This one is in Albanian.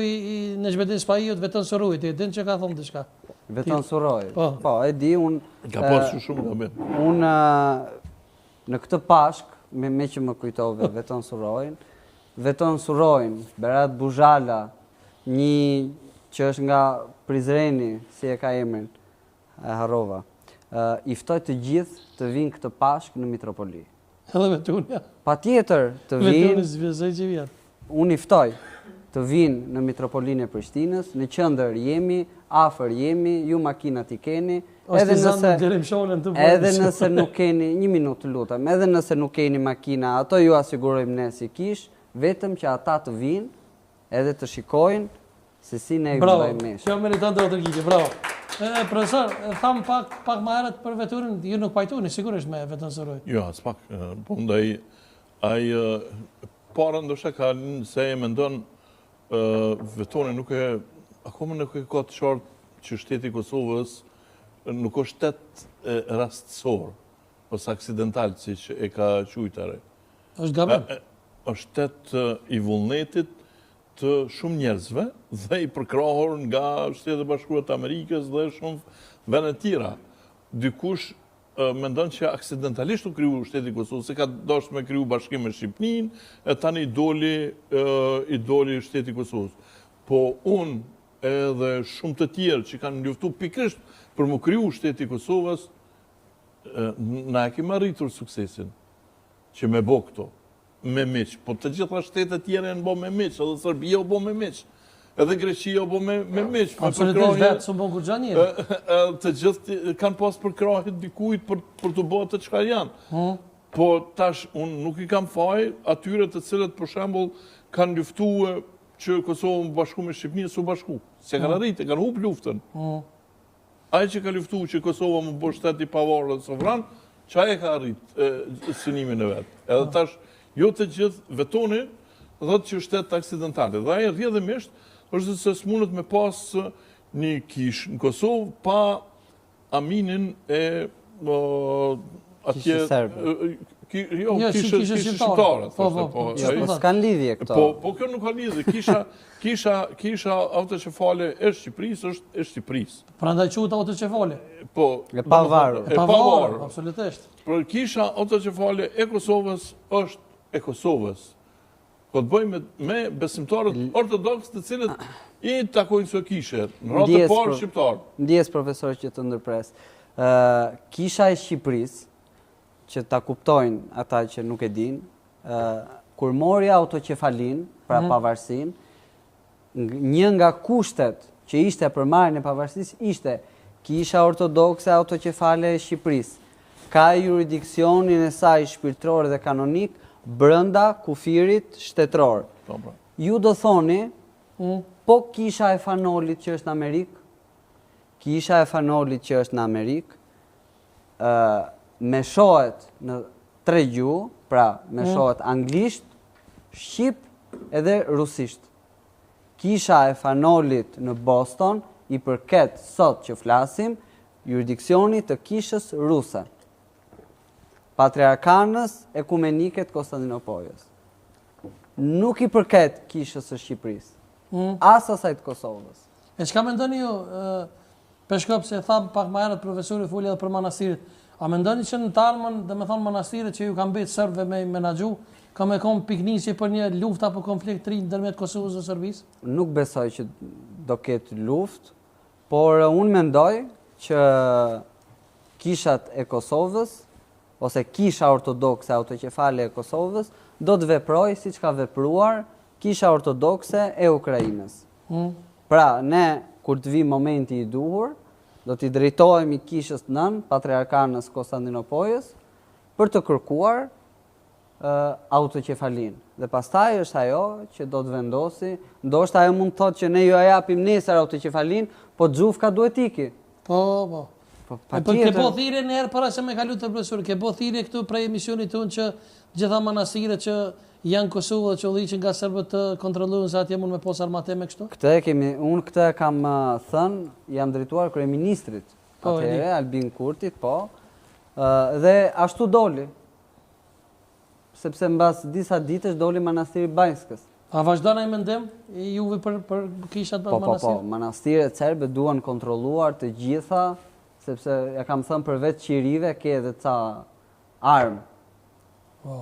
i Necmettin Spahijut Veton Surrujt, e din që ka thonë diçka. Veton Surroj. Po, e di unë. Ka pasur shumë gabim. Unë në këtë Pashk, me që më kujtove Veton Surrojin, Berat Buzhala, një që është nga Prizreni, si e ka emrin, e harrova. I ftoj të gjithë të vinë këtë Pashk në Mitropoli. Edhe me tunja. Patjetër të vinë. Vetoni që vjen. Unë i ftoj të vinë në Mitropolinë e Prishtinës, në qendër jemi, afër jemi, ju makinat i keni, edhe nëse nuk keni, një minutë lutem, edhe nëse nuk keni makina, ato ju asigurojmë ne si kish, vetëm që ata të vinë, edhe të shikojnë se si ne i bëjmë mesh. Bravo, kjo meriton doktor Gjigje, bravo. Profesor, tham pak më herët për veturin, ju nuk pajtuni sigurisht me Veton Surroj. Jo, as pak, po ndaj ai para ndoshta ka se e mendon Vetoni nuk e akoma nuk e ka të qartë që shteti i Kosovës nuk është shtet rastësor ose aksidental siç e ka quajtur. Është gabim. Është shtet i vullnetit të shumë njerëzve dhe i përkrahur nga Shtetet e Bashkuara të Amerikës dhe shumë vende të tjera. Dikush mendon që aksidentalisht u kriju shteti i Kosovës, se ka dashur me kriju bashkim me Shqipërinë, e tani i doli shteti i Kosovës. Po unë edhe shumë të tjerë që kanë luftuar pikërisht për mu kriju shteti i Kosovës, na e kemi arritur suksesin që me bë këto. Me miq, po të gjitha shtetet tjera janë bë me miq, edhe Serbia u bë me miq. Edhe Greqia u bë me miq. Absolutisht vetë s'u bën kur xhani. Të gjithë kanë pas përkrahje dikujt për të bërë të çka janë. Po tash unë nuk i kam faj atyre të cilët për shembull kanë luftuar që Kosova u bashku me Shqipërinë, s'u bashku. Se kanë arritë, kanë humb luftën. Ai që ka luftuar që Kosova më bëj shtet i pavarur dhe sovran, çfarë ka arritë synimin e vet. Edhe tash jo të gjithë Vetoni thotë që shtet aksidentale. Dhe ai rrjedhimisht është se s'mundet me pas një kish në Kosovë pa aminin e atje... Jo, kishë shqiptare. S'kan lidhje këto. Po kjo nuk ka lidhje. Kisha autoqefale e Shqipërisë është e Shqipërisë. Prandaj quhet autoqefale. Po, e pavarur. E pavarur, absolutisht. Por kisha autoqefale e Kosovës është e Kosovës. Po të bëjmë me besimtarët ortodoks të cilët i takojnë së kishe, në ratë të parë shqiptarë. Ndjes, profesor, që të ndërpres. Kisha e Shqipërisë, që ta kuptojnë ata që nuk e din, kur mori autoqefalin, pra pavarësin, një nga kushtet që ishte për marrjen e pavarësisë ishte Kisha Ortodokse Autoqefale e Shqipërisë. Ka jurisdiksionin e saj shpirtëror dhe kanonik brenda kufirit shtetëror. Ju do thoni, po Kisha e Fanolit që është në Amerikë, Kisha e Fanolit që është në Amerikë, me shohet në 3 gjuhë, pra me shohet anglisht, shqip edhe rusisht. Kisha e Fanolit në Boston i përket sot që flasim jurisdiksionit të kishës ruse, Patriarkanës Ekumenike të Konstantinopolës. Nuk i përket kishës së Shqipërisë, as asaj të Kosovës. E çka mendoni ju, Peshkop, se tham pak më herët profesori foli edhe për manastirit. A mendoni që në tarmën, domethënë manastiret që ju kanë mbetë serbëve me menaxhu, ka me kon piknisje për një luftë apo konflikt të ri ndërmjet Kosovës dhe Serbisë? Nuk besoj që do ketë luftë, por unë mendoj që kishat e Kosovës ose kisha ortodokse autoqefale e Kosovës do të veprojë siç ka vepruar kisha ortodokse e Ukrainës. Pra, ne kur të vi momenti i duhur, do t'i drejtohemi kishës nën, Patriarkanës Konstantinopolës, për të kërkuar autoqefalin. Dhe pastaj është ajo që do të vendosi, ndoshta ajo mund të thotë që ne ju japim nesër autoqefalin, po Xhufka duhet iki. Po. Ke po thirrje në herë para se me kalu të profesor, ke po thirrje këtu prej emisionit tonë që gjitha manastiret që janë Kosovë dhe që udhëhiqen nga serbët të kontrolluar se atje mund me pos armateme kështu? Unë këtë kam thënë, jam drejtuar kryeministrit atëherë, Albin Kurtit, po, dhe ashtu doli, sepse mbas disa ditësh doli manastiri Bajskës. A vazhdon ai mendim i juve për kishat për manastir? Po, manastiret serbe duan kontrolluar të gjitha, sepse ja kam thënë përveç qirive ke edhe ca armë. Po.